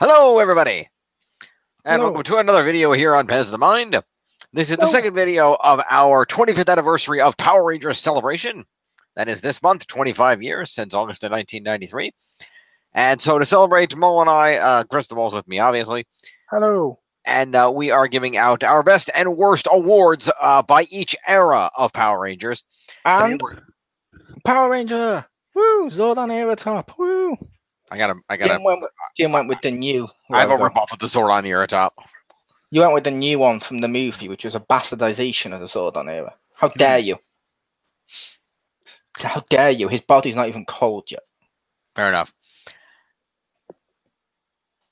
Hello, everybody, and Hello. welcome to another video here on Pez the Mind. This is the Hello. second video of our 25th anniversary of Power Rangers celebration. That is this month, 25 years since August of 1993. And so to celebrate, Mo and I, Chris the Mole's with me, obviously, Hello. and we are giving out our best and worst awards by each era of Power Rangers. Today And Power Ranger. Woo! Zordon Era top. Woo! Jim went with the new I have a logo. rip-off of the Zordon Era top. You went with the new one from the movie, which was a bastardization of the Zordon Era. How dare you? How dare you? His body's not even cold yet. Fair enough.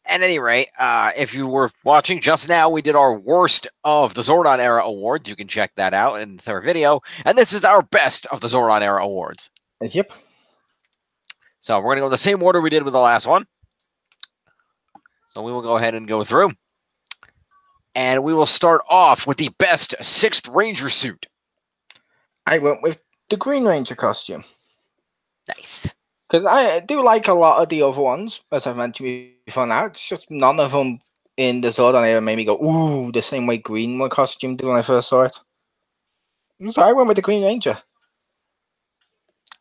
At any rate, if you were watching just now, we did our worst of the Zordon Era awards. You can check that out in our video. And this is our best of the Zordon Era awards. Yep. So we're going to go in the same order we did with the last one. So we will go ahead and go through. And we will start off with the best 6th Ranger suit. I went with the Green Ranger costume. Nice. Because I do like a lot of the other ones, as I've mentioned before now. It's just none of them in the Zordon Era made me go, ooh, the same way Green one costume did when I first saw it. So I went with the Green Ranger.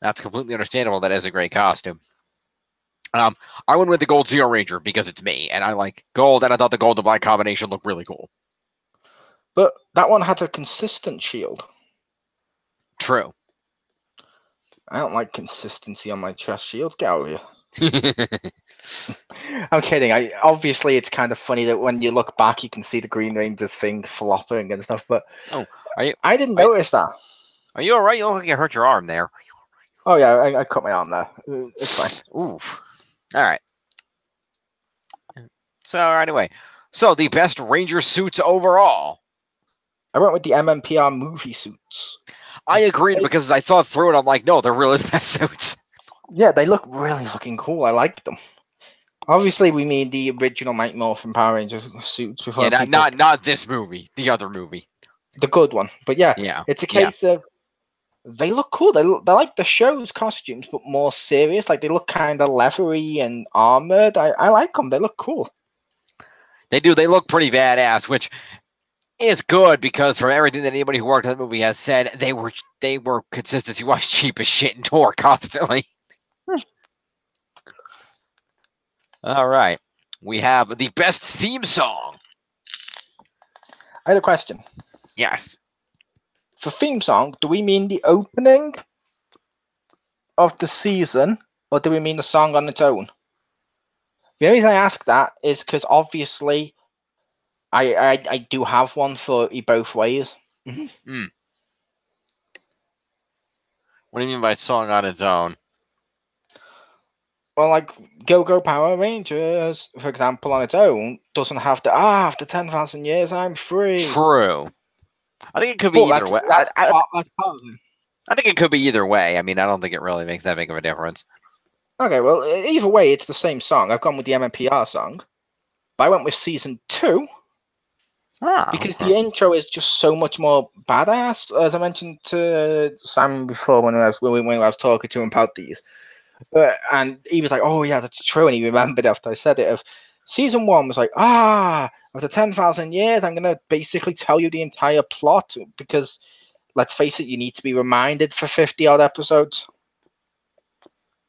That's completely understandable. That is a great costume. I went with the Gold Zero Ranger because it's me, and I like gold, and I thought the gold and black combination looked really cool. But that one had a consistent shield. True. I don't like consistency on my chest shields. Get out of here. I'm kidding. Obviously it's kind of funny that when you look back, you can see the Green Ranger's thing flopping and stuff. But I didn't notice that. Are you all right? You look like you hurt your arm there. Oh yeah, I cut my arm there. It's fine. Oof. All right. So anyway, so the best Ranger suits overall. I went with the MMPR movie suits. I agreed because I thought through it. I'm like, no, they're really the best suits. Yeah, they look really fucking cool. I liked them. Obviously, we mean the original Mike Morphin Power Rangers suits. Yeah, not this movie, the other movie, the good one. But yeah. It's a case of they look cool. They're like the show's costumes, but more serious. Like they look kind of leathery and armored. I like them. They look cool. They do. They look pretty badass, which is good because from everything that anybody who worked on the movie has said, they were consistency-wise cheap as shit and tore constantly. All right, we have the best theme song. I had a question. Yes. For theme song, do we mean the opening of the season, or do we mean the song on its own? The only reason I ask that is because obviously I do have one for both ways. What do you mean by song on its own? Well, like Go Go Power Rangers, for example, on its own doesn't have to. After 10,000 years, I'm free. True. I think it could be either way. I think it could be either way. I mean, I don't think it really makes that big of a difference. Okay, well, either way, it's the same song. I've gone with the MMPR song, but I went with season 2 because the intro is just so much more badass. As I mentioned to Sam before when I was talking to him about these, and he was like, "Oh yeah, that's true," and he remembered after I said it. Of season 1 was like, after 10,000 years, I'm gonna basically tell you the entire plot because, let's face it, you need to be reminded for 50 odd episodes.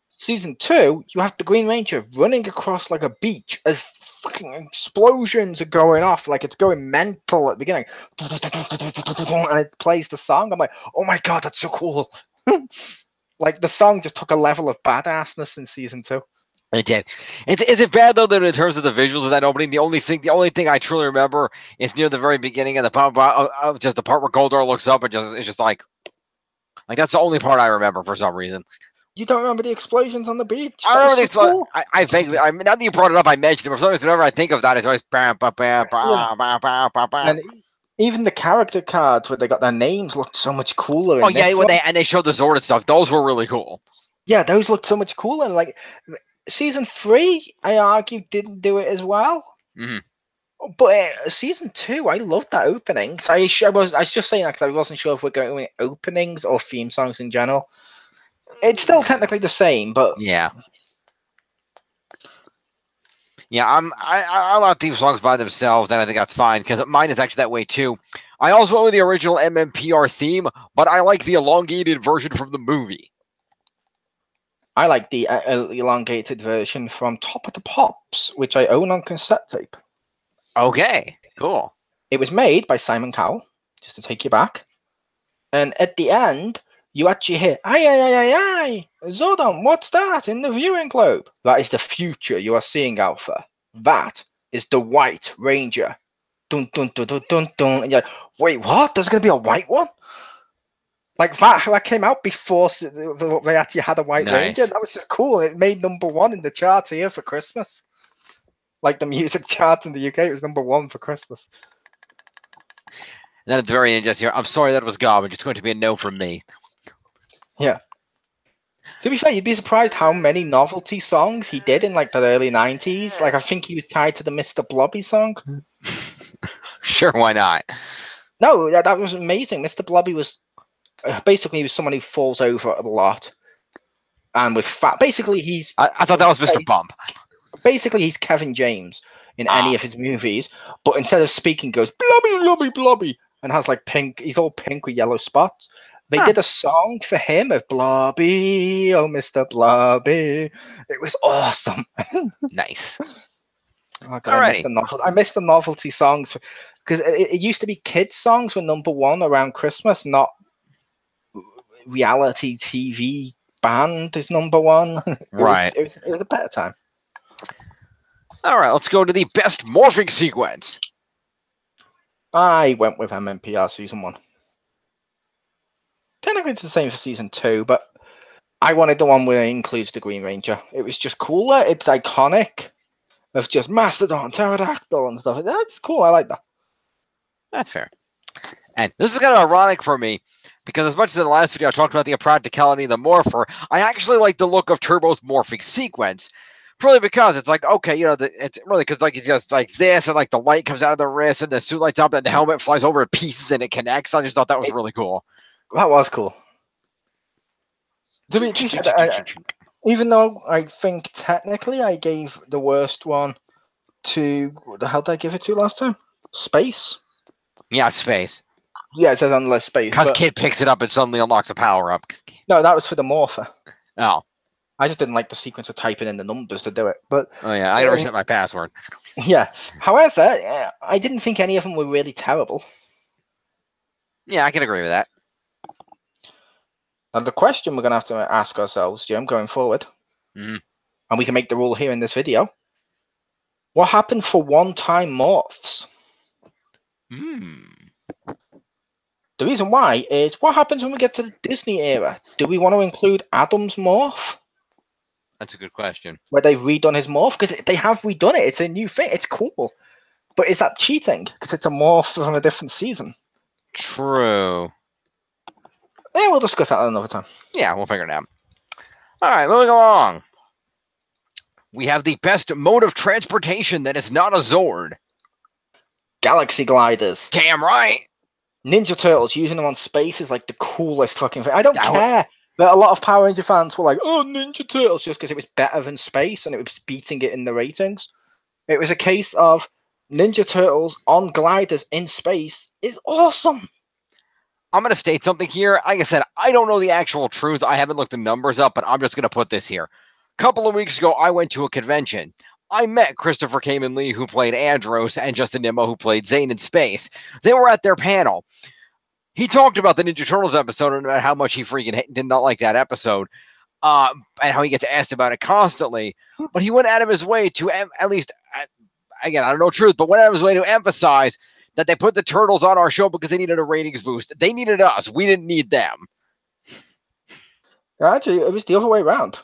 Season 2, you have the Green Ranger running across like a beach as fucking explosions are going off, like it's going mental at the beginning, and it plays the song. I'm like, oh my god, that's so cool. Like the song just took a level of badassness in season 2. It did. Is it bad though that in terms of the visuals of that opening, the only thing I truly remember is near the very beginning and just the part where Goldar looks up and it's just like that's the only part I remember for some reason. You don't remember the explosions on the beach? I remember the explosion. I vaguely. I mean, now that you brought it up, I mentioned it. For some reason, whenever I think of that, it's always bam, bam, bam, bam, bam, bam, bam, bam. And even the character cards where they got their names looked so much cooler. Oh yeah, when they showed the Zord and stuff, those were really cool. Yeah, those looked so much cooler. And like season 3, I argue didn't do it as well. But season 2, I loved that opening. So I was just saying that because I wasn't sure if we're going with openings or theme songs in general. It's still technically the same, but yeah. Yeah, I love theme songs by themselves, and I think that's fine because mine is actually that way too. I also went with the original MMPR theme, but I like the elongated version from the movie. I like the elongated version from Top of the Pops, which I own on cassette tape. Okay, cool. It was made by Simon Cowell, just to take you back. And at the end, you actually hear, aye, aye, aye, aye, aye, Zordon, what's that in the viewing globe? That is the future you are seeing, Alpha. That is the White Ranger. Dun, dun, dun, dun, dun, dun. And you're like, wait, what? There's going to be a white one? Like that came out before they actually had a White Ranger. That was just cool. It made #1 in the charts here for Christmas. Like the music chart in the UK, it was #1 for Christmas. And then at the very end, just here, I'm sorry that was garbage. It's going to be a no from me. Yeah. To be fair, you'd be surprised how many novelty songs he did in like the early 90s. Like I think he was tied to the Mr. Blobby song. Sure, why not? No, that was amazing. Mr. Blobby was basically he was someone who falls over a lot and was fat. Basically, I thought that was Mr. Bump. Basically, he's Kevin James in any of his movies, but instead of speaking, goes blobby, blobby, blobby, and has like pink. He's all pink with yellow spots. They did a song for him of Blobby, oh Mr. Blobby. It was awesome. Nice. Oh, God, I missed the novelty songs because it used to be kids' songs were #1 around Christmas, not reality TV band is #1. Right. It was a better time. All right, let's go to the best morphing sequence. I went with MMPR season 1. Technically, it's the same for season 2, but I wanted the one where it includes the Green Ranger. It was just cooler. It's iconic of just Mastodon, Pterodactyl, and stuff. That's cool. I like that. That's fair. And this is kind of ironic for me because as much as in the last video I talked about the impracticality of the morpher, I actually like the look of Turbo's morphing sequence. Purely because it's like, okay, you know, it's really because like it's just like this, and like the light comes out of the wrist, and the suit lights up, and the helmet flies over in pieces, and it connects. I just thought that was really cool. That was cool. Even though I think technically I gave the worst one to the hell did I give it to last time? Space. Yeah, Space. Yeah, it says unless Space. Because Kid picks it up and suddenly unlocks a power up. No, that was for the morpher. Oh. I just didn't like the sequence of typing in the numbers to do it. But oh yeah, I never set my password. Yeah. However, I didn't think any of them were really terrible. Yeah, I can agree with that. And the question we're going to have to ask ourselves, Jim, going forward, and we can make the rule here in this video, what happens for one-time morphs? The reason why is what happens when we get to the Disney era? Do we want to include Adam's morph? That's a good question. Where they've redone his morph? Because they have redone it. It's a new thing. It's cool. But is that cheating? Because it's a morph from a different season. True. Yeah, we'll discuss that another time. Yeah, we'll figure it out. All right, moving along. We have the best mode of transportation that is not a Zord. Galaxy gliders. Damn right. Ninja Turtles, using them on space is like the coolest fucking thing. I don't care that a lot of Power Ranger fans were like, oh, Ninja Turtles, just because it was better than space and it was beating it in the ratings. It was a case of Ninja Turtles on gliders in space is awesome. I'm going to state something here. Like I said, I don't know the actual truth. I haven't looked the numbers up, but I'm just going to put this here. A couple of weeks ago, I went to a convention. I met Christopher Kamen Lee, who played Andros, and Justin Nimmo, who played Zane in Space. They were at their panel. He talked about the Ninja Turtles episode and about how much he freaking did not like that episode, and how he gets asked about it constantly. But he went out of his way to, at least, again, I don't know truth, but went out of his way to emphasize that they put the Turtles on our show because they needed a ratings boost. They needed us. We didn't need them. Actually, it was the other way around.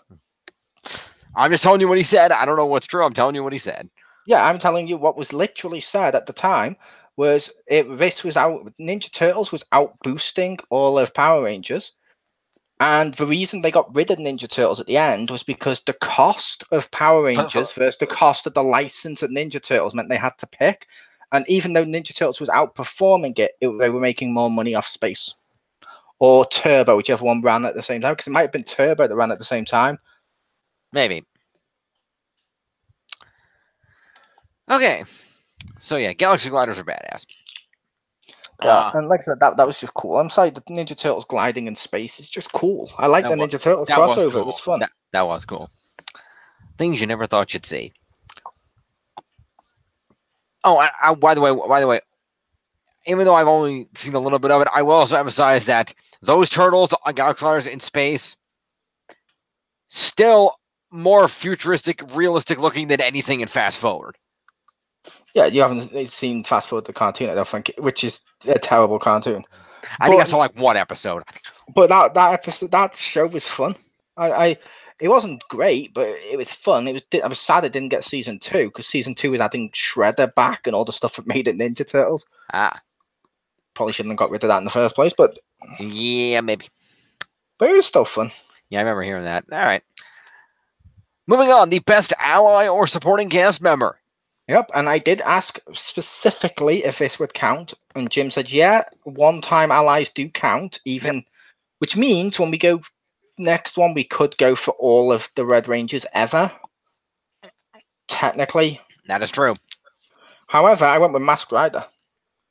I'm just telling you what he said. I don't know what's true. I'm telling you what he said. Yeah, I'm telling you what was literally said at the time was Ninja Turtles was out boosting all of Power Rangers. And the reason they got rid of Ninja Turtles at the end was because the cost of Power Rangers versus the cost of the license of Ninja Turtles meant they had to pick. And even though Ninja Turtles was outperforming it, they were making more money off Space. Or Turbo, whichever one ran at the same time. Because it might have been Turbo that ran at the same time. Maybe. Okay. So yeah, Galaxy Gliders are badass. Yeah, and like I said, that was just cool. I'm sorry, the Ninja Turtles gliding in space is just cool. I like the Ninja Turtles crossover. Cool. It was fun. That was cool. Things you never thought you'd see. Oh, by the way, even though I've only seen a little bit of it, I will also emphasize that those turtles on Galaxy Gliders in space still more futuristic, realistic looking than anything in Fast Forward. Yeah, you haven't seen Fast Forward the cartoon, I don't think, which is a terrible cartoon. I think I saw like one episode. But that show was fun. It wasn't great, but it was fun. I was sad it didn't get season 2 because season 2 was adding Shredder back and all the stuff that made it Ninja Turtles. Probably shouldn't have got rid of that in the first place, but yeah, maybe. But it was still fun. Yeah, I remember hearing that. All right. Moving on, the best ally or supporting cast member. Yep, and I did ask specifically if this would count, and Jim said, yeah, one-time allies do count, even, which means when we go next one, we could go for all of the Red Rangers ever. Technically. That is true. However, I went with Masked Rider.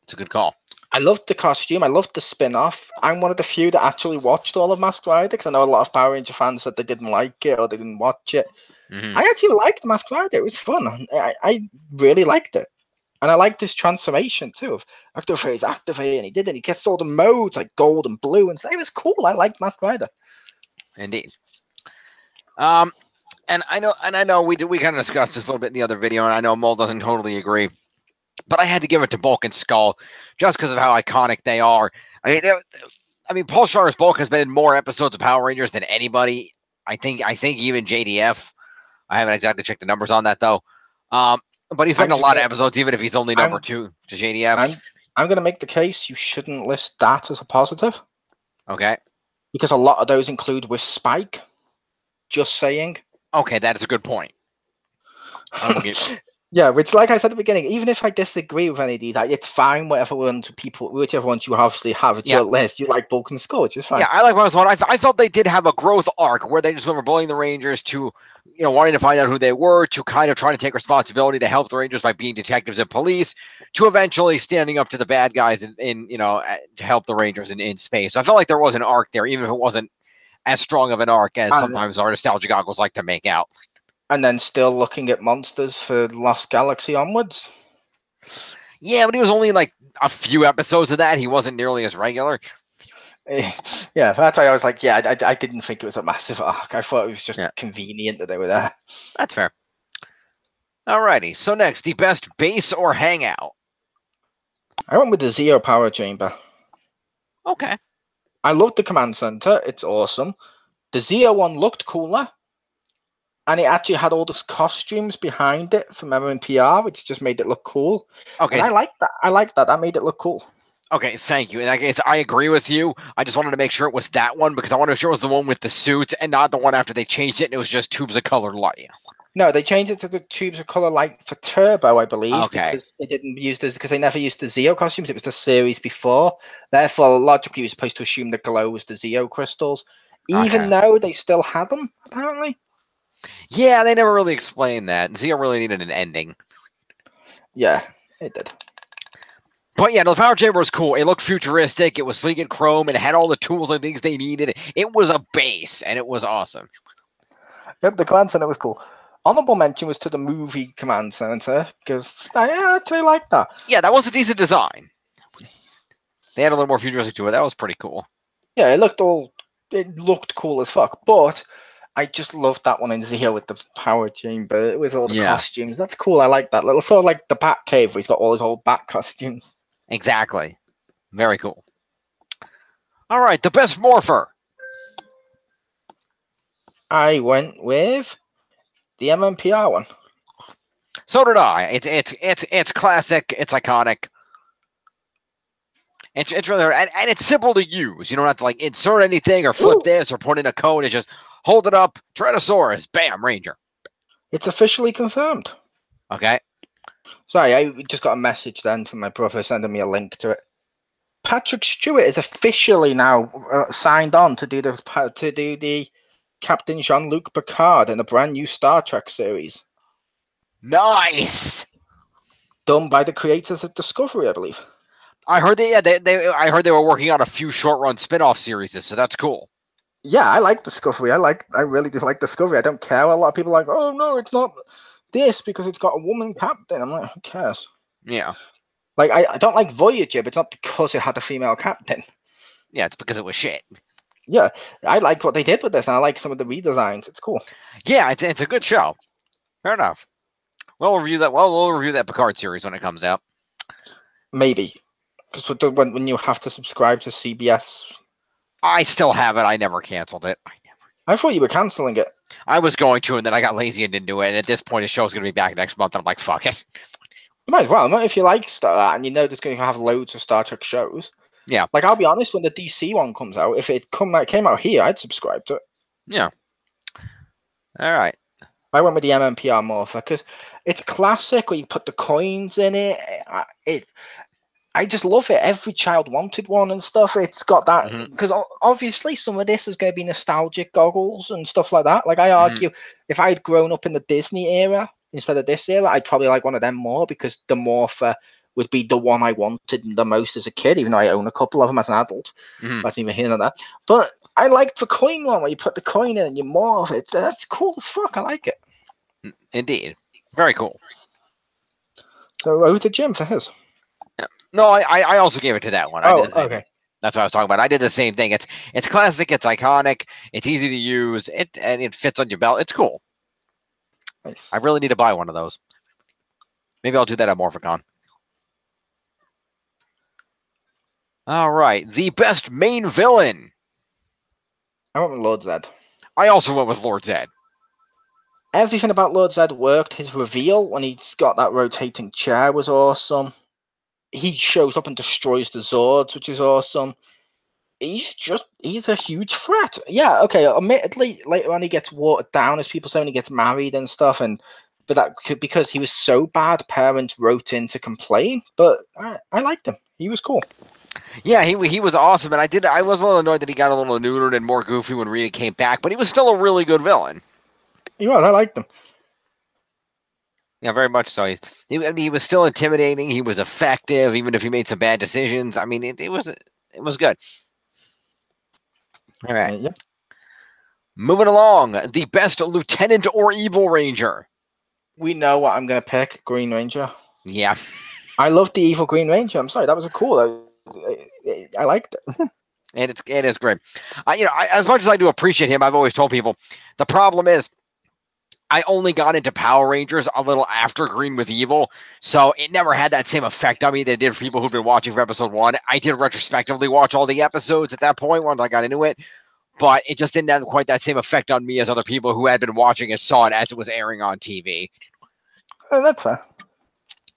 It's a good call. I loved the costume. I loved the spin-off. I'm one of the few that actually watched all of Masked Rider, because I know a lot of Power Ranger fans said they didn't like it or they didn't watch it. Mm-hmm. I actually liked Masked Rider. It was fun. I really liked it. And I liked this transformation too of activate, and he did it. He gets all the modes like gold and blue, and it was cool. I liked Masked Rider. Indeed. And I know we kind of discussed this a little bit in the other video, and I know Mole doesn't totally agree, but I had to give it to Bulk and Skull just because of how iconic they are. I mean, Paul Schrader's Bulk has been in more episodes of Power Rangers than anybody. I think even JDF. I haven't exactly checked the numbers on that though. But he's been in a lot of episodes, even if he's only number 2 to JDF. I'm going to make the case you shouldn't list that as a positive. Okay. Because a lot of those include with Spike. Just saying. Okay, that is a good point. Yeah, which, like I said at the beginning, even if I disagree with any of these, it's fine. Whichever ones you obviously have at your list, you like Bulk and Skull, which is fine. Yeah, I like one. I felt they did have a growth arc where they just went from bullying the Rangers to, wanting to find out who they were, to kind of trying to take responsibility to help the Rangers by being detectives and police, to eventually standing up to the bad guys in to help the Rangers in space. So I felt like there was an arc there, even if it wasn't as strong of an arc as sometimes our nostalgia goggles like to make out. And then still looking at monsters for Lost Galaxy onwards. Yeah, but he was only like a few episodes of that. He wasn't nearly as regular. Yeah, that's why I was like, yeah, I didn't think it was a massive arc. I thought it was just convenient that they were there. That's fair. Alrighty, so next, the best base or hangout. I went with the Zeo Power Chamber. Okay. I loved the command center. It's awesome. The Zeo one looked cooler. And it actually had all those costumes behind it from MMPR, which just made it look cool. Okay. And I like that. I like that. That made it look cool. Okay, thank you. In that case, I agree with you. I just wanted to make sure it was that one because I wanted to make sure it was the one with the suits and not the one after they changed it and it was just tubes of colored light. No, they changed it to the tubes of color light for Turbo, I believe, because they didn't use this because they never used the Zeo costumes. It was the series before. Therefore, logically, you're supposed to assume the glow was the Zeo crystals, even though they still had them, apparently. Yeah, they never really explained that. Zeo really needed an ending. Yeah, it did. But yeah, the Power Chamber was cool. It looked futuristic. It was sleek and chrome. And it had all the tools and things they needed. It was a base, and it was awesome. Yep, the command center was cool. Honorable mention was to the movie command center, because I actually liked that. Yeah, that was a decent design. They had a little more futuristic to it. That was pretty cool. Yeah, it looked cool as fuck, but I just loved that one in Zeo with the power chamber with all the costumes. That's cool. I like that. Little sort of like the Bat Cave where he's got all his old Bat costumes. Exactly. Very cool. All right, the best morpher. I went with the MMPR one. So did I. It's classic. It's iconic. It's really hard. And it's simple to use. You don't have to like insert anything or flip this or put in a code. It's just hold it up, Tyrannosaurus, bam, Ranger. It's officially confirmed. Okay. Sorry, I just got a message then from my brother sending me a link to it. Patrick Stewart is officially now signed on to do the Captain Jean-Luc Picard in a brand new Star Trek series. Nice. done by the creators of Discovery, I believe. I heard I heard they were working on a few short-run spin-off series, so that's cool. Yeah, I like Discovery. I really do like Discovery. I don't care. A lot of people are like, oh no, it's not this because it's got a woman captain. I'm like, who cares? Yeah. Like, I don't like Voyager, but it's not because it had a female captain. Yeah, it's because it was shit. Yeah, I like what they did with this, and I like some of the redesigns. It's cool. Yeah, it's a good show. Fair enough. We'll review that Picard series when it comes out. Maybe. Because when you have to subscribe to CBS. I still have it. I never canceled it. I thought you were canceling it. I was going to, and then I got lazy and didn't do it. And at this point, the show's going to be back next month, and I'm like, fuck it. You might as well. If you like Star and you know there's going to have loads of Star Trek shows. Yeah. Like, I'll be honest, when the DC one comes out, if it came out here, I'd subscribe to it. Yeah. All right. I went with the MMPR Morpher because it's classic where you put the coins in it. I just love it. Every child wanted one and stuff. It's got that because obviously some of this is going to be nostalgic goggles and stuff like that. Like, I argue if I had grown up in the Disney era instead of this era, I'd probably like one of them more because the Morpher would be the one I wanted the most as a kid, even though I own a couple of them as an adult. That's even hearing that. But I like the coin one where you put the coin in and you morph it. That's cool as fuck. I like it. Indeed. Very cool. So over to Jim for his. No, I also gave it to that one. Okay. That's what I was talking about. I did the same thing. It's classic. It's iconic. It's easy to use. And it fits on your belt. It's cool. Nice. I really need to buy one of those. Maybe I'll do that at Morphicon. All right. The best main villain. I went with Lord Zed. I also went with Lord Zed. Everything about Lord Zed worked. His reveal when he's got that rotating chair was awesome. He shows up and destroys the Zords, which is awesome. He's a huge threat. Yeah, okay. Admittedly, later on he gets watered down, as people say, when he gets married and stuff. But that could because he was so bad, parents wrote in to complain. But I liked him. He was cool. Yeah, he was awesome, and I was a little annoyed that he got a little neutered and more goofy when Rita came back, but he was still a really good villain. He was. I liked him. Yeah, very much so. He was still intimidating. He was effective, even if he made some bad decisions. I mean, it was good. All right. Yeah. Moving along, the best lieutenant or evil ranger. We know what I'm going to pick. Green Ranger. Yeah. I loved the evil Green Ranger. I'm sorry, that was a cool. I liked it. And it is great. As much as I do appreciate him, I've always told people the problem is I only got into Power Rangers a little after Green with Evil, so it never had that same effect on me that it did for people who've been watching for episode 1. I did retrospectively watch all the episodes at that point once I got into it, but it just didn't have quite that same effect on me as other people who had been watching and saw it as it was airing on TV. That's fair.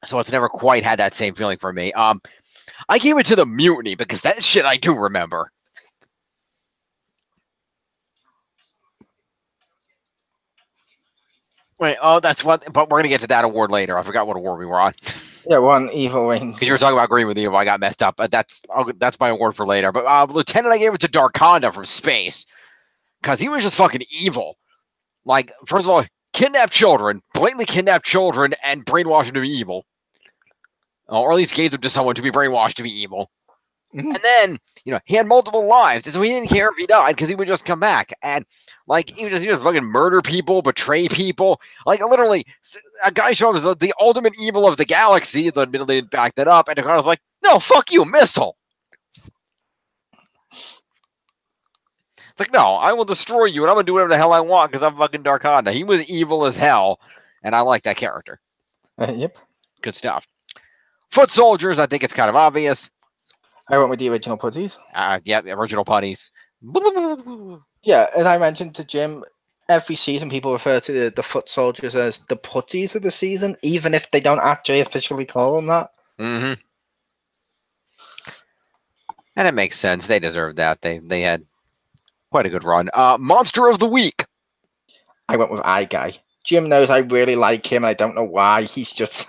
So it's never quite had that same feeling for me. I gave it to the Mutiny because that shit I do remember. Wait, that's what. But we're gonna get to that award later. I forgot what award we were on. Yeah, one evil Ranger. Because you were talking about Green with Evil, I got messed up. But that's my award for later. But Lieutenant, I gave it to Darkonda from Space because he was just fucking evil. Like, first of all, kidnapped children, blatantly kidnapped children, and brainwashed them to be evil, or at least gave them to someone to be brainwashed to be evil. And then, he had multiple lives, so he didn't care if he died because he would just come back. And like he would just fucking murder people, betray people. Like literally, a guy showed up as the ultimate evil of the galaxy. Though admittedly didn't back that up, and Darkonda was like, "No, fuck you, missile." It's like, no, I will destroy you, and I'm gonna do whatever the hell I want because I'm fucking Darkonda. He was evil as hell, and I like that character. Yep. Good stuff. Foot soldiers, I think it's kind of obvious. I went with the original putties. Yeah, the original putties. Yeah, as I mentioned to Jim, every season people refer to the foot soldiers as the putties of the season, even if they don't actually officially call them that. Mm-hmm. And it makes sense. They deserved that. They had quite a good run. Monster of the Week. I went with Eye Guy. Jim knows I really like him. I don't know why. He's just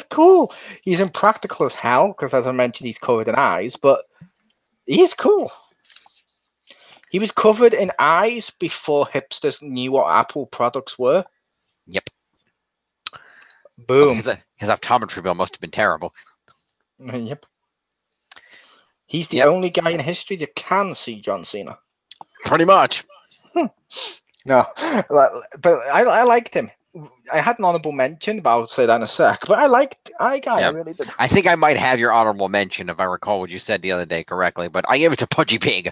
cool. He's impractical as hell because, as I mentioned, he's covered in eyes, but he's cool. He was covered in eyes before hipsters knew what Apple products were. Yep. Boom. His optometry bill must have been terrible. Yep. He's the only guy in history that can see John Cena. Pretty much. No, but I liked him. I had an honorable mention, but I'll say that in a sec. But I really did. I think I might have your honorable mention if I recall what you said the other day correctly, but I gave it to Pudgy Pig.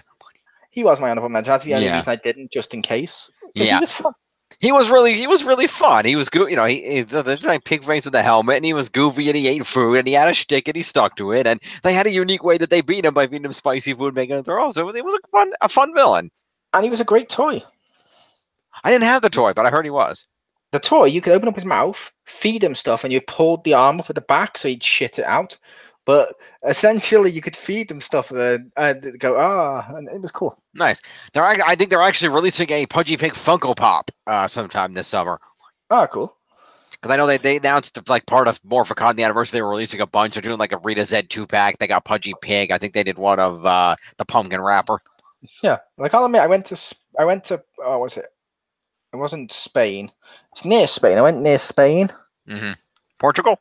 He was my honorable mention. That's the only reason I didn't, just in case. But yeah, he was fun. He was really fun. He was good, you know. He like pig face with a helmet, and he was goofy, and he ate food, and he had a shtick, and he stuck to it. And they had a unique way that they beat him by feeding him spicy food, making him throw. So it was a fun villain. And he was a great toy. I didn't have the toy, but I heard he was. The toy, you could open up his mouth, feed him stuff, and you pulled the arm up at the back so he'd shit it out. But essentially, you could feed him stuff and go, and it was cool. Nice. I think they're actually releasing a Pudgy Pig Funko Pop sometime this summer. Oh, cool. Because I know they announced, like, part of Morphicon, the anniversary, they were releasing a bunch. They're doing, like, a Rita Z 2-pack. They got Pudgy Pig. I think they did one of the Pumpkin Wrapper. Yeah. Like, I'll admit, I went to, what was it? It wasn't Spain. It's near Spain. I went near Spain. Mm-hmm. Portugal?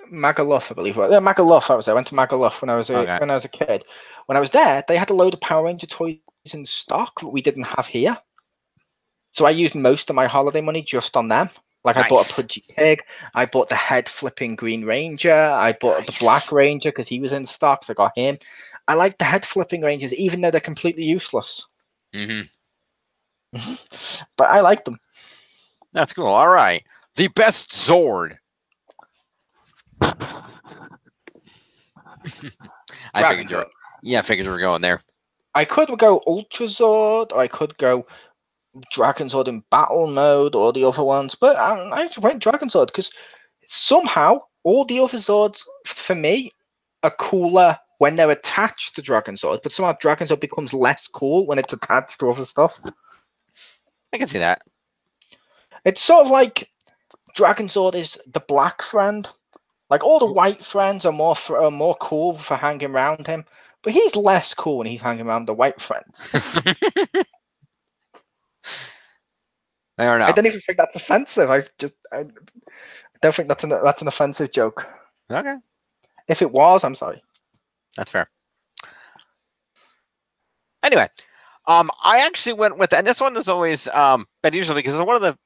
Magaluf, I believe. Yeah, Magaluf. I was there. I went to Magaluf when I was a kid. When I was there, they had a load of Power Ranger toys in stock that we didn't have here. So I used most of my holiday money just on them. Like, nice. I bought a Pudgy Pig. I bought the head-flipping Green Ranger. I bought the Black Ranger because he was in stock, so I got him. I like the head-flipping Rangers, even though they're completely useless. Mm-hmm. But I like them. That's cool. All right. The best Zord. I figured you were going there. I could go Ultra Zord, or I could go Dragon Zord in battle mode, or the other ones. But I went Dragon Zord because somehow all the other Zords, for me, are cooler when they're attached to Dragon Zord. But somehow Dragon Zord becomes less cool when it's attached to other stuff. I can see that. It's sort of like Dragon Zord is the black friend. Like, all the white friends are more cool for hanging around him, but he's less cool when he's hanging around the white friends. Fair enough. I don't even think that's offensive. I don't think that's an offensive joke. Okay. If it was, I'm sorry. That's fair. Anyway, I actually went with, and this one is always been usually because it's one of the.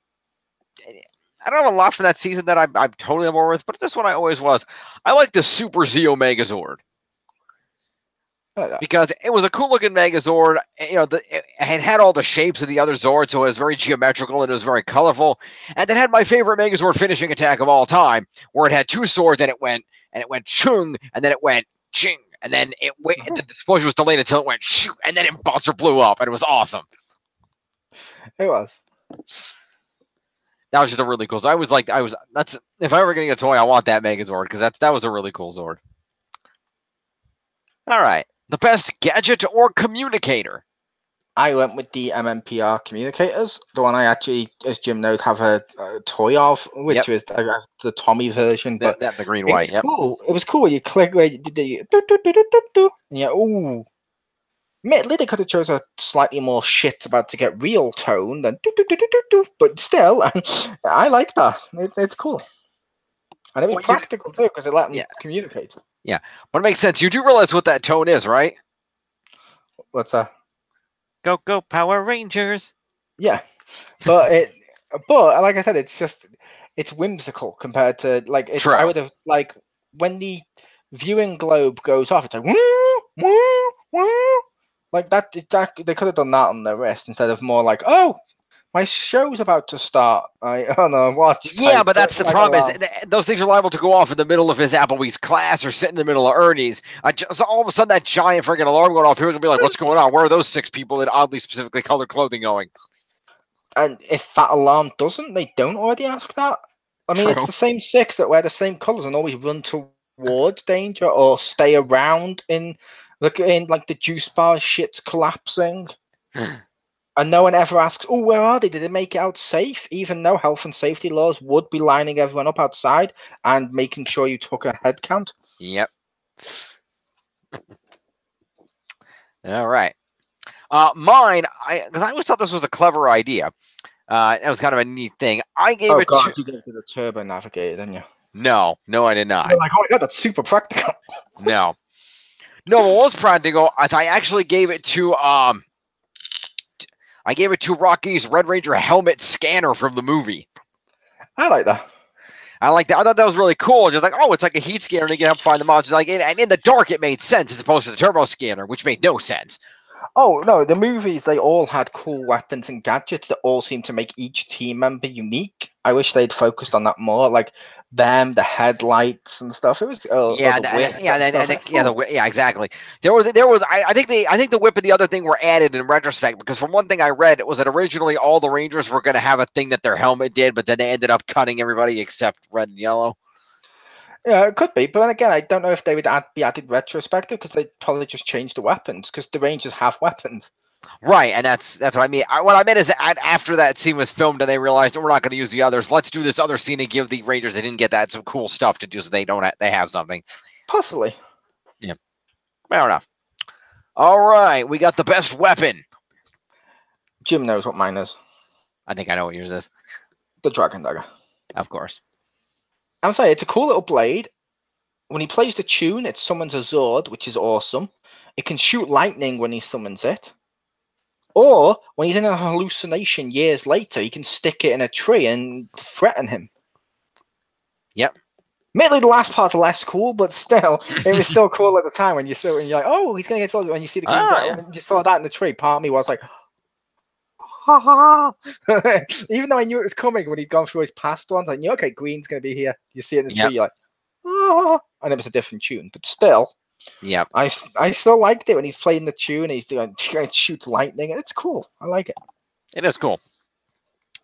I don't have a lot from that season that I'm totally on board with, but this one I always was. I like the Super Z Omega Zord. Because it was a cool looking Megazord. You know, it had all the shapes of the other Zords, so it was very geometrical and it was very colorful. And it had my favorite Megazord finishing attack of all time, where it had two swords and it went chung, and then it went ching, and then the explosion was delayed until it went shoot, and then it monster blew up, and it was awesome. It was. That was just a really cool. So that's if I ever get a toy, I want that Megazord because that was a really cool Zord. All right, the best gadget or communicator. I went with the MMPR communicators, the one I actually, as Jim knows, have a toy of, which is the Tommy version. But the green white. It was cool. It was cool. You click where you did the and you ooh. Admittedly, they could have chosen a slightly more shit about to get real tone than but still, I like that. It's cool. And it was practical too, because it let them communicate. Yeah, but it makes sense. You do realize what that tone is, right? What's that? Go, go, Power Rangers. Yeah, but like I said, it's whimsical compared to, like, I would have, like, when the viewing globe goes off, it's like, woo, woo, woo. Like that, they could have done that on the wrist instead of more like, oh, my show's about to start. I don't know what. Yeah, but that's the problem. Is those things are liable to go off in the middle of his Applebee's class or sit in the middle of Ernie's. So all of a sudden, that giant freaking alarm going off. People are gonna be like, "What's going on? Where are those 6 people in oddly specifically colored clothing going?" And if that alarm doesn't, they don't already ask that. I mean, it's the same 6 that wear the same colors and always run towards danger or stay around in the juice bar shit's collapsing. And no one ever asks, oh, where are they? Did they make it out safe? Even though health and safety laws would be lining everyone up outside and making sure you took a head count. Yep. All right. Mine, because I always thought this was a clever idea. It was kind of a neat thing. I gave Oh it god, you gave it to the Turbo Navigator, didn't you? No, I did not. You're like, oh my god, that's super practical. No, what was practical? I actually gave it to Rocky's Red Ranger helmet scanner from the movie. I like that. I like that. I thought that was really cool. Just like, oh, it's like a heat scanner, and you can help find the monsters. Like, and in the dark, it made sense as opposed to the turbo scanner, which made no sense. Oh no, the movies, they all had cool weapons and gadgets that all seemed to make each team member unique. I wish they'd focused on that more, like the headlights and stuff. It was exactly. There was. I think the whip and the other thing were added in retrospect, because from one thing I read, it was that originally all the Rangers were going to have a thing that their helmet did, but then they ended up cutting everybody except red and yellow. Yeah, it could be, but then again, I don't know if they would be added retrospective, because they probably just changed the weapons, because the Rangers have weapons. Right, and that's what I mean. What I meant is that after that scene was filmed and they realized, we're not going to use the others, let's do this other scene and give the Rangers that didn't get that some cool stuff to do, so they have something. Possibly. Yeah, fair enough. All right, we got the best weapon. Jim knows what mine is. I think I know what yours is. The Dragon Dagger. Of course. I'm saying it's a cool little blade. When he plays the tune, it summons a Zord, which is awesome. It can shoot lightning when he summons it. Or, when he's in a hallucination years later, he can stick it in a tree and threaten him. Yep. Admittedly, the last part's less cool, but still, it was still cool at the time when you saw it and you're like, oh, he's going to get told. When you see the green dragon, when you saw that in the tree, part of me was like, ha ha ha. Even though I knew it was coming when he'd gone through his past ones, I knew, okay, green's going to be here. You see it in the tree, you're like, ah. And it was a different tune, but still. Yeah, I still liked it when he's playing the tune and he's doing shoots lightning. It's cool. I like it. It is cool.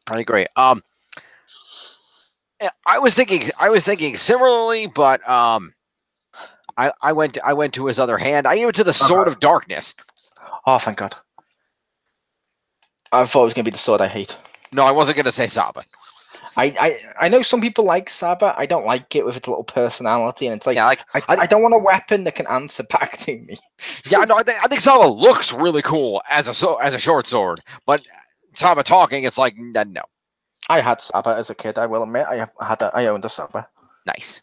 I agree. I was thinking similarly, but I went to his other hand. I gave it to the Sword of Darkness. Oh, thank God. I thought it was going to be the sword I hate. No, I wasn't going to say Saba. I know some people like Saba. I don't like it with its little personality, and it's like, yeah, I don't want a weapon that can answer back to me. Yeah, no, I think Saba looks really cool as a short sword, but Saba talking, it's like no. I had Saba as a kid. I will admit, I owned a Saba. Nice.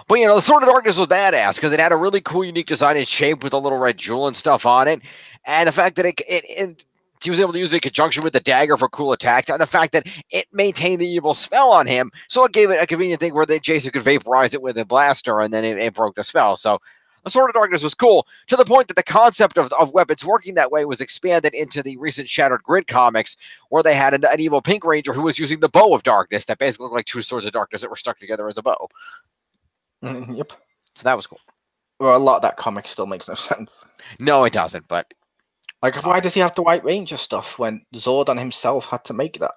But the Sword of Darkness was badass because it had a really cool, unique design and shape with a little red jewel and stuff on it, and the fact that he was able to use it in conjunction with the dagger for cool attacks, and the fact that it maintained the evil spell on him, so it gave it a convenient thing where Jason could vaporize it with a blaster, and then it broke the spell. So the Sword of Darkness was cool, to the point that the concept of weapons working that way was expanded into the recent Shattered Grid comics, where they had an evil Pink Ranger who was using the Bow of Darkness that basically looked like two swords of darkness that were stuck together as a bow. Yep. So that was cool. Well, a lot of that comic still makes no sense. No, it doesn't, but... Like, why does he have the White Ranger stuff when Zordon himself had to make that?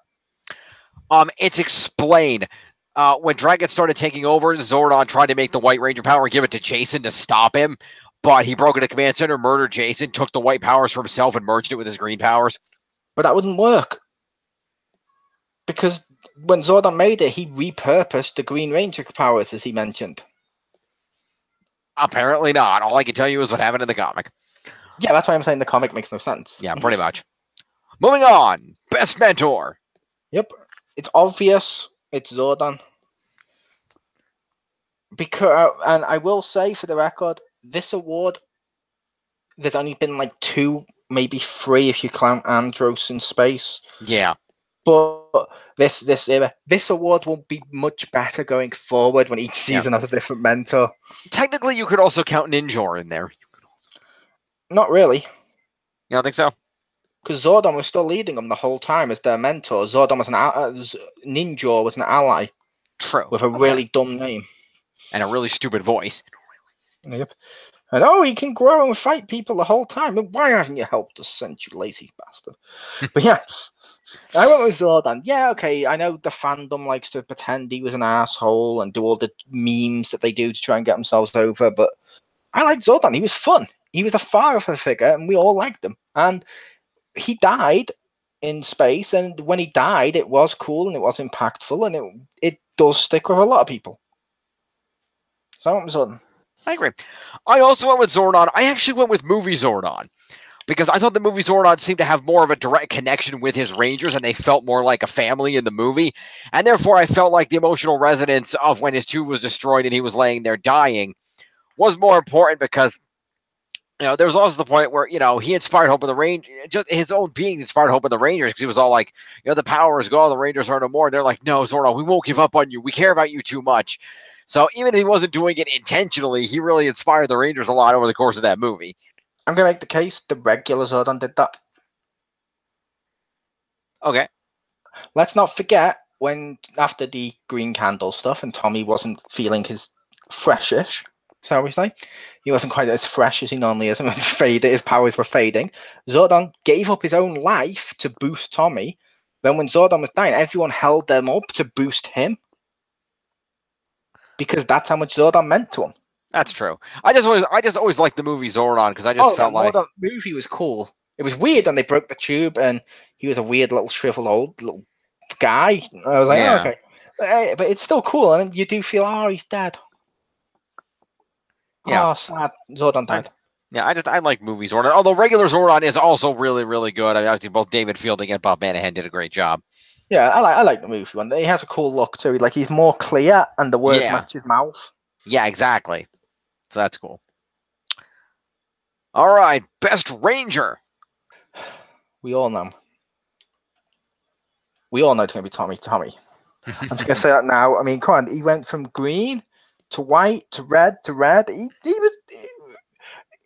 It's explained. When Dragon started taking over, Zordon tried to make the White Ranger power and give it to Jason to stop him, but he broke into Command Center, murdered Jason, took the white powers for himself, and merged it with his green powers. But that wouldn't work. Because when Zordon made it, he repurposed the Green Ranger powers, as he mentioned. Apparently not. All I can tell you is what happened in the comic. Yeah, that's why I'm saying the comic makes no sense. Yeah, pretty much. Moving on. Best Mentor. Yep. It's obvious. It's Zordon. Because, and I will say, for the record, this award, there's only been like 2, maybe 3 if you count Andros in space. Yeah. But this award will be much better going forward when each season has a different mentor. Technically, you could also count Ninjor in there. Not really. You don't think so? Because Zordon was still leading them the whole time as their mentor. Zordon was Ninjor was an ally. True. With a really dumb name. And a really stupid voice. Yep. And he can grow and fight people the whole time. And why haven't you helped us, sent you lazy bastard? But yeah, I went with Zordon. Yeah, okay, I know the fandom likes to pretend he was an asshole and do all the memes that they do to try and get themselves over, but I liked Zordon. He was fun. He was a father figure, and we all liked him. And he died in space, and when he died, it was cool and it was impactful, and it does stick with a lot of people. So I went with Zordon. I agree. I also went with Zordon. I actually went with movie Zordon. because I thought the movie Zordon seemed to have more of a direct connection with his Rangers, and they felt more like a family in the movie. And therefore, I felt like the emotional resonance of when his tube was destroyed and he was laying there dying was more important because, there was also the point where, he inspired hope in the Rangers. Just his own being inspired hope in the Rangers because he was all like, the power is gone, the Rangers are no more. And they're like, no, Zordon, we won't give up on you. We care about you too much. So even if he wasn't doing it intentionally, he really inspired the Rangers a lot over the course of that movie. I'm going to make the case the regular Zordon did that. Okay. Let's not forget when, after the green candle stuff and Tommy wasn't feeling his freshish, shall we say, he wasn't quite as fresh as he normally is, and his powers were fading. Zordon gave up his own life to boost Tommy. Then when Zordon was dying, everyone held them up to boost him. Because that's how much Zordon meant to him. That's true. I just always liked the movie Zordon because I just felt like the movie was cool. It was weird when they broke the tube and he was a weird little shriveled old little guy. I was like, yeah. Okay, but it's still cool, and you do feel, he's dead. Yeah. Oh, sad. Zordon died. I like movie Zordon. Although regular Zordon is also really, really good. I mean, obviously both David Fielding and Bob Monahan did a great job. Yeah, I like the movie one. He has a cool look too. Like he's more clear, and the words match his mouth. Yeah, exactly. So that's cool. All right, best Ranger. We all know. We all know it's going to be Tommy. I'm just going to say that now. I mean, come on. He went from green to white to red to red.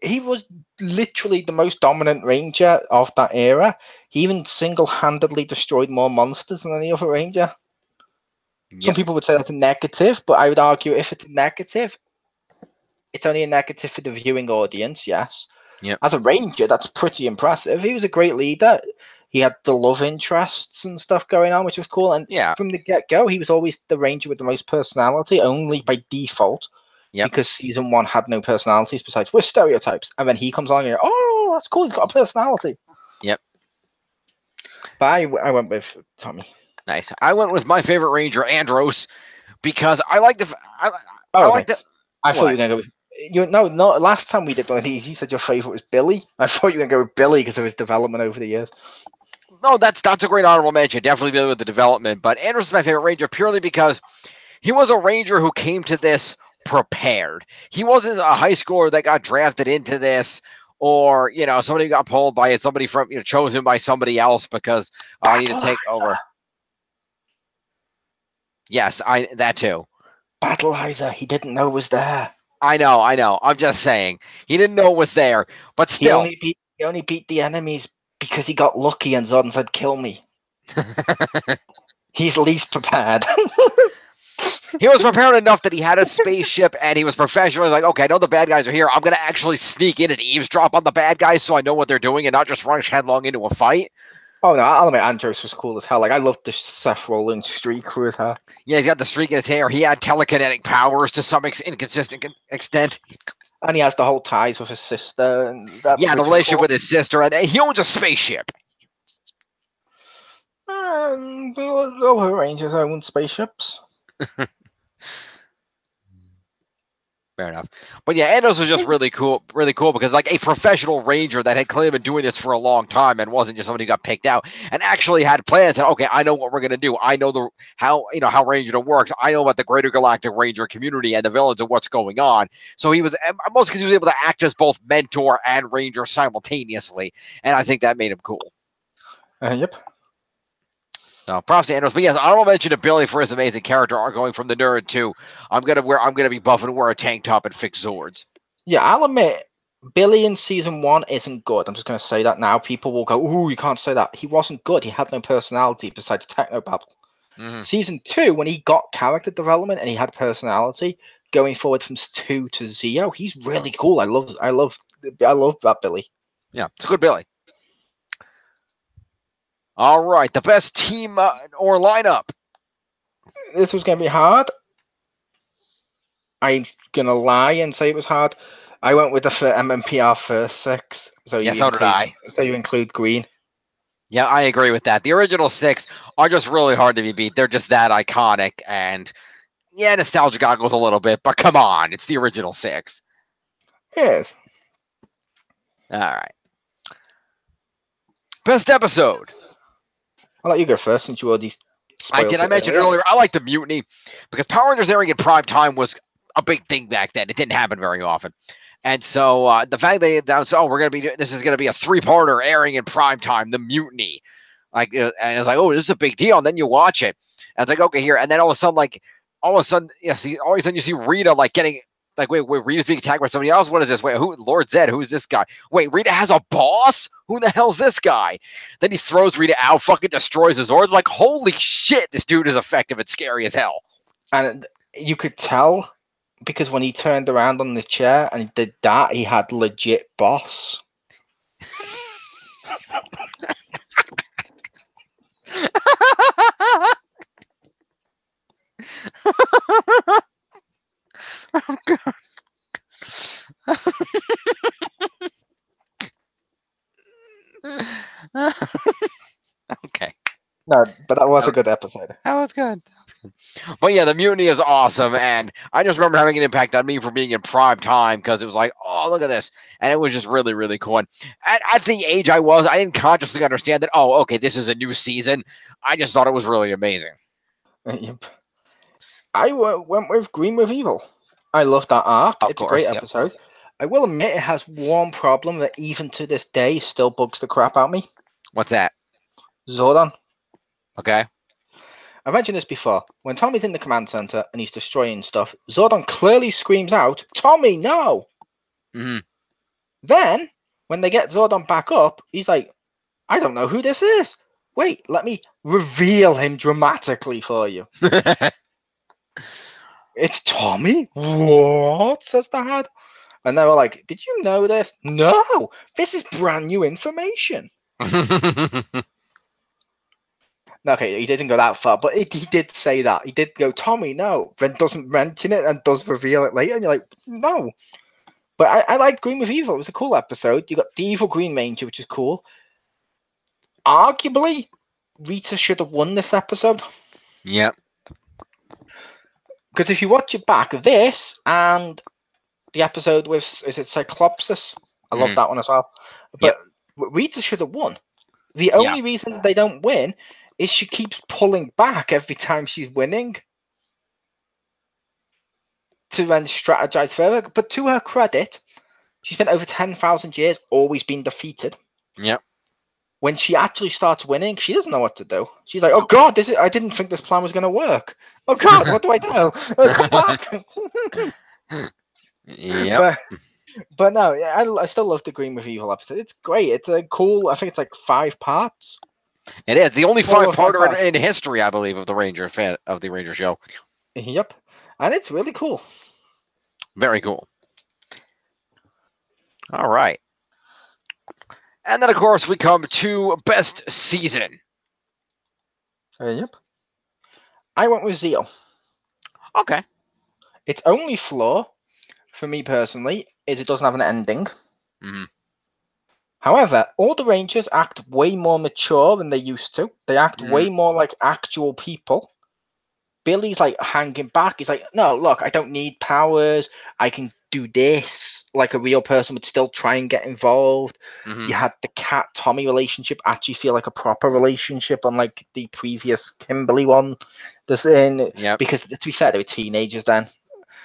He was literally the most dominant Ranger of that era. He even single-handedly destroyed more monsters than any other Ranger. Yep. Some people would say that's a negative, but I would argue if it's a negative, it's only a negative for the viewing audience, yes. Yep. As a Ranger, that's pretty impressive. He was a great leader. He had the love interests and stuff going on, which was cool. And from the get-go, he was always the Ranger with the most personality, only by default. Yep. Because season 1 had no personalities besides we're stereotypes. And then he comes along and you're, oh, that's cool. He's got a personality. Yep. But I went with Tommy. Nice. I went with my favorite Ranger, Andros, because I like the. I thought you were going to go with. No. Last time we did one of these, you said your favorite was Billy. I thought you were going to go with Billy because of his development over the years. No, that's a great honorable mention. Definitely Billy with the development. But Andros is my favorite Ranger purely because he was a Ranger who came to this prepared. He wasn't a high schooler that got drafted into this, or somebody got pulled by it, somebody from chosen by somebody else because I need to take over. Yes, that too. Battleizer, he didn't know was there. I know. I'm just saying he didn't know it was there, but still, he only beat the enemies because he got lucky and Zordon said, "Kill me." He's least prepared. He was prepared enough that he had a spaceship and he was professional. Like, okay, I know the bad guys are here. I'm going to actually sneak in and eavesdrop on the bad guys so I know what they're doing and not just rush headlong into a fight. Oh, no, I'll admit Andros was cool as hell. Like, I loved the Seth Rollins streak through his hair. Yeah, he's got the streak in his hair. He had telekinetic powers to some inconsistent extent. And he has the whole ties with his sister. And the relationship with his sister. And he owns a spaceship. All Rangers own spaceships. Fair enough. But yeah, Andros was just really cool because like a professional Ranger that had clearly been doing this for a long time and wasn't just somebody who got picked out and actually had plans that, okay, I know what we're going to do. I know how Ranger works. I know about the greater Galactic Ranger community and the villains and what's going on. So he was, most because he was able to act as both mentor and Ranger simultaneously. And I think that made him cool. Yep. So props to Andros. But yes, honorable mention to Billy for his amazing character arc going from the nerd to I'm gonna be buff and wear a tank top and fix Zords. Yeah, I'll admit Billy in season 1 isn't good. I'm just gonna say that now. People will go, "Ooh, you can't say that." He wasn't good. He had no personality besides technobabble. Mm-hmm. Season 2, when he got character development and he had personality, going forward from 2 to Zeo, he's really cool. I love that Billy. Yeah, it's a good Billy. All right, the best team or lineup. This was going to be hard. I'm going to lie and say it was hard. I went with the MMPR first 6. So did I. So you include Green. Yeah, I agree with that. The original 6 are just really hard to be beat. They're just that iconic. And yeah, nostalgia goggles a little bit, but come on. It's the original 6. Yes. All right. Best episode. I'll let you go first since you already spoiled it. I mentioned earlier, I like the mutiny because Power Rangers airing in prime time was a big thing back then. It didn't happen very often. And so the fact they announced, this is going to be a 3-parter airing in prime time, the mutiny. And it's like, oh, this is a big deal. And then you watch it. And it's like, okay, here. And then all of a sudden, you see Rita like getting, like, wait, Rita's being attacked by somebody else? What is this? Wait, who? Lord Zed, who's this guy? Wait, Rita has a boss? Who the hell's this guy? Then he throws Rita out, fucking destroys his Zords. Like, holy shit, this dude is effective and scary as hell. And you could tell, because when he turned around on the chair and did that, he had legit boss. Oh, God. Okay. No, but that was a good episode. That was good. But yeah, the mutiny is awesome, and I just remember having an impact on me for being in prime time because it was like, oh, look at this, and it was just really, really cool. And at the age I was, I didn't consciously understand that. Oh, okay, this is a new season. I just thought it was really amazing. Yep. I went with Green with Evil. I love that arc. It's a great episode. I will admit it has one problem that even to this day still bugs the crap out of me. What's that? Zordon. Okay. I mentioned this before. When Tommy's in the command center and he's destroying stuff, Zordon clearly screams out, "Tommy, no!" Mm-hmm. Then, when they get Zordon back up, he's like, "I don't know who this is. Wait, let me reveal him dramatically for you." It's Tommy? What? Says the head. And they were like, "Did you know this?" "No, this is brand new information." Okay, he didn't go that far, but he did say that. He did go, "Tommy, no," then doesn't mention it and does reveal it later. And you're like, no. But I liked Green with Evil. It was a cool episode. You got the evil Green Ranger, which is cool. Arguably, Rita should have won this episode. Yep. Because if you watch it back, this and the episode with, is it Cyclopsis? I love that one as well. But Rita should have won. The only reason they don't win is she keeps pulling back every time she's winning to then strategize further. But to her credit, she spent over 10,000 years always being defeated. Yep. When she actually starts winning, she doesn't know what to do. She's like, "Oh God, I didn't think this plan was going to work. Oh God, what do I do? Come back." Yeah. But no, I still love the Green with Evil episode. It's great. It's a cool. I think it's like 5 parts. It is the only 5-parter in history, I believe, of the Ranger show. Yep, and it's really cool. Very cool. All right, and then of course we come to best season. Yep, I went with Zeo. Okay. Its only flaw, for me personally, is it doesn't have an ending. Mm-hmm. However, all the Rangers act way more mature than they used to. They act way more like actual people. Billy's like hanging back. He's like, "No, look, I don't need powers. I can do this." Like a real person would still try and get involved. Mm-hmm. You had the Cat-Tommy relationship actually feel like a proper relationship, unlike the previous Kimberly one. Because to be fair, they were teenagers then.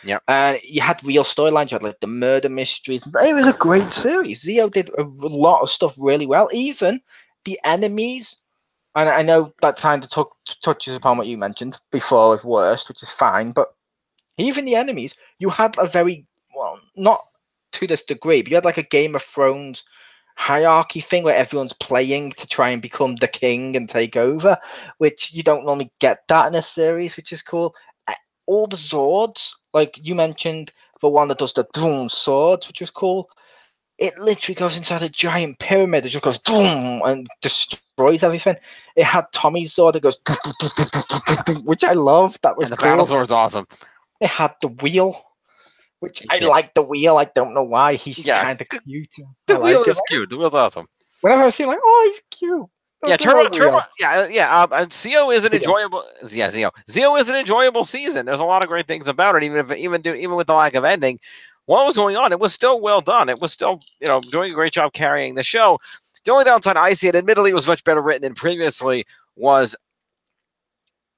Yeah. You had real storylines. You had like the murder mysteries. It was a great series. Zeo did a lot of stuff really well. Even the enemies, and I know that kind of touches upon what you mentioned before with Worst, which is fine. But even the enemies, you had a very, well, not to this degree, but you had like a Game of Thrones hierarchy thing where everyone's playing to try and become the king and take over, which you don't normally get that in a series, which is cool. All the Zords, like you mentioned, the one that does the boom swords, which was cool. It literally goes inside a giant pyramid. It just goes boom and destroys everything. It had Tommy's sword. It goes, which I love. That was and the cool. battle sword's awesome. It had the wheel, which I like the wheel. I don't know why. He's kind of cute. The wheel is cute. The wheel's awesome. Whenever I see him, like, oh, he's cute. Zeo is an enjoyable. Yeah, Zeo is an enjoyable season. There's a lot of great things about it. Even with the lack of ending, what was going on, it was still well done. It was still doing a great job carrying the show. The only downside I see, and admittedly it was much better written than previously, was,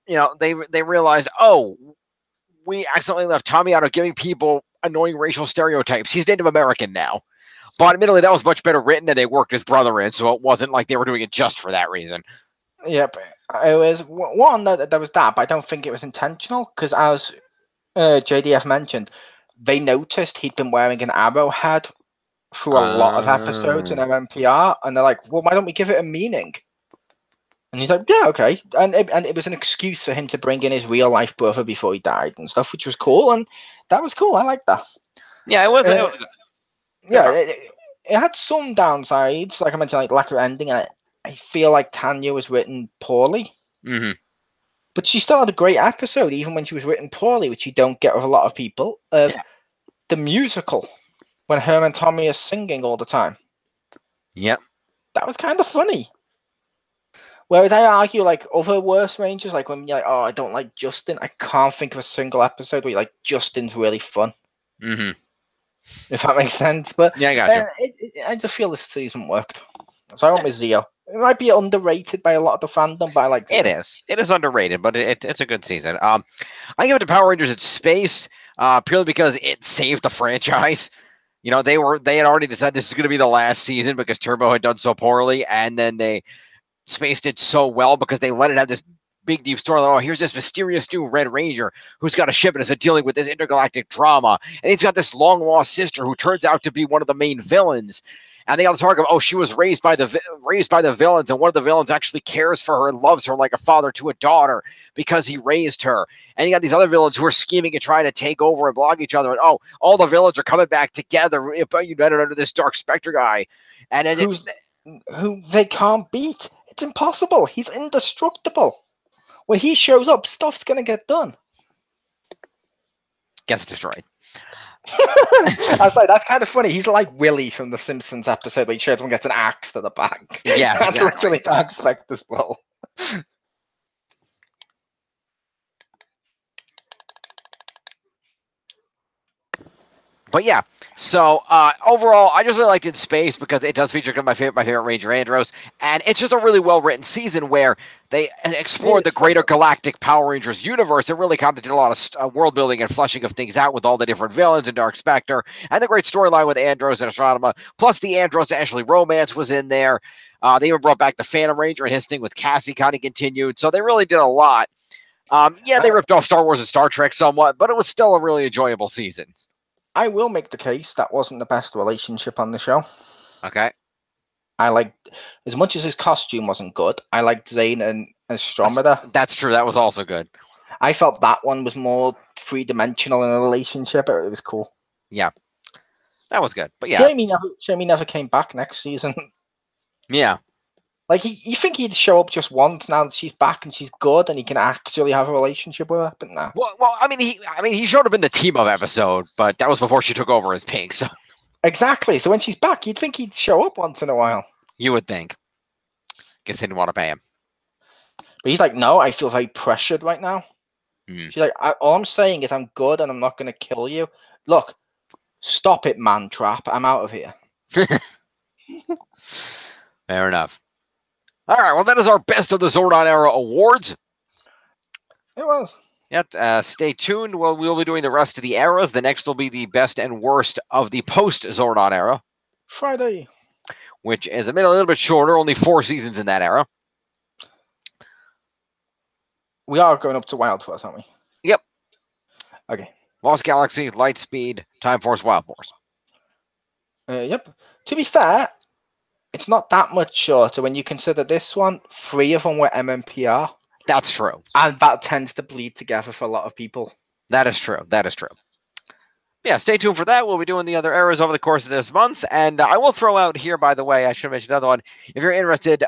they realized, oh, we accidentally left Tommy out of giving people annoying racial stereotypes. He's Native American now. But admittedly, that was much better written, and they worked his brother in, so it wasn't like they were doing it just for that reason. Yep. It was one that there was that, but I don't think it was intentional, because as JDF mentioned, they noticed he'd been wearing an arrowhead through a lot of episodes in MMPR, and they're like, well, why don't we give it a meaning? And he's like, yeah, okay. And it was an excuse for him to bring in his real life brother before he died and stuff, which was cool. And that was cool. I like that. Yeah, it was good. Yeah, it had some downsides, like I mentioned, like lack of ending. And I feel like Tanya was written poorly. Mm-hmm. But she still had a great episode, even when she was written poorly, which you don't get with a lot of people. The musical, when her and Tommy are singing all the time. Yep. That was kind of funny. Whereas I argue, like, other worse Rangers, like when you're like, oh, I don't like Justin, I can't think of a single episode where you're like, Justin's really fun. Mm-hmm. If that makes sense. But yeah, I got you. I just feel this season worked. So I went with Zio. It might be underrated by a lot of the fandom, but I like Zio. It is. It is underrated, but it's a good season. I give it to Power Rangers at Space, purely because it saved the franchise. They had already decided this is going to be the last season because Turbo had done so poorly, and then Space did so well because they let it have this big deep story. Oh, here's this mysterious new Red Ranger who's got a ship and has been dealing with this intergalactic drama, and he's got this long lost sister who turns out to be one of the main villains. And they got the talk of, oh, she was raised by the villains, and one of the villains actually cares for her and loves her like a father to a daughter because he raised her. And you got these other villains who are scheming and trying to take over and block each other. And oh, all the villains are coming back together, united under this Dark Spectre guy. And who they can't beat. It's impossible. He's indestructible. When he shows up, stuff's gonna get done. Gets destroyed. I was like, that's kind of funny. He's like Willie from the Simpsons episode where he shows up and gets an axe to the back. Yeah, that's literally Dark Spectre's role. But yeah, so overall, I just really liked it in Space because it does feature my favorite Ranger Andros, and it's just a really well written season where they explored the greater galactic Power Rangers universe. It really kind of did a lot of world building and fleshing of things out with all the different villains and Dark Spectre, and the great storyline with Andros and Astronema. Plus, the Andros Ashley romance was in there. They even brought back the Phantom Ranger, and his thing with Cassie kind of continued. So they really did a lot. They ripped off Star Wars and Star Trek somewhat, but it was still a really enjoyable season. I will make the case that wasn't the best relationship on the show. Okay. I liked, as much as his costume wasn't good, I liked Zane and Astromeda. That's true. That was also good. I felt that one was more three-dimensional in a relationship. It was cool. Yeah. That was good. But yeah. Jamie never came back next season. Yeah. Like, you think he'd show up just once now that she's back and she's good and he can actually have a relationship with her, but no. Well, I mean, he showed up in the team-up episode, but that was before she took over as Pink, so. Exactly. So when she's back, you'd think he'd show up once in a while. You would think. Guess they didn't want to pay him. But he's like, no, I feel very pressured right now. She's like, all I'm saying is I'm good and I'm not going to kill you. Look, stop it, man trap. I'm out of here. Fair enough. All right, well, that is our Best of the Zordon Era awards. It was. Yep, stay tuned. Well, we'll be doing the rest of the eras. The next will be the best and worst of the post-Zordon Era. Friday. Which is a little bit shorter, only 4 seasons in that era. We are going up to Wild Force, aren't we? Yep. Okay. Lost Galaxy, Lightspeed, Time Force, Wild Force. Yep. To be fair, it's not that much shorter when you consider this one. 3 of them were MMPR. That's true. And that tends to bleed together for a lot of people. That is true. That is true. Yeah, stay tuned for that. We'll be doing the other eras over the course of this month. And I will throw out here, by the way, I should have mentioned another one. If you're interested,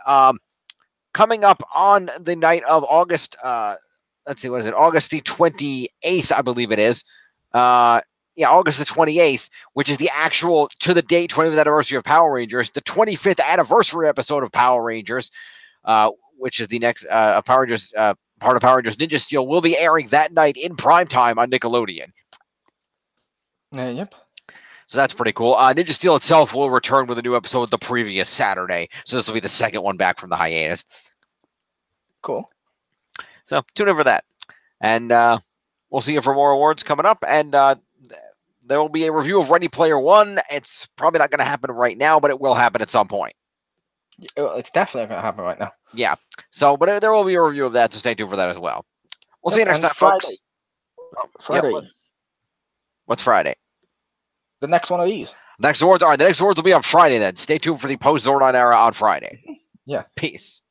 coming up on the night of August, let's see, what is it? August the 28th, I believe it is. August the 28th, which is the actual to the date 25th anniversary of Power Rangers, the 25th anniversary episode of Power Rangers, which is the next Power Rangers part of Power Rangers Ninja Steel, will be airing that night in primetime on Nickelodeon. Yep. So that's pretty cool. Ninja Steel itself will return with a new episode the previous Saturday. So this will be the second one back from the hiatus. Cool. So tune in for that. And we'll see you for more awards coming up. And there will be a review of Ready Player One. It's probably not going to happen right now, but it will happen at some point. It's definitely going to happen right now. Yeah. So, but there will be a review of that, so stay tuned for that as well. We'll see you next time, folks. Friday. Yep. What's Friday? The next one of these. Next awards. All right, the next awards will be on Friday then. Stay tuned for the post Zordon Era on Friday. Yeah. Peace.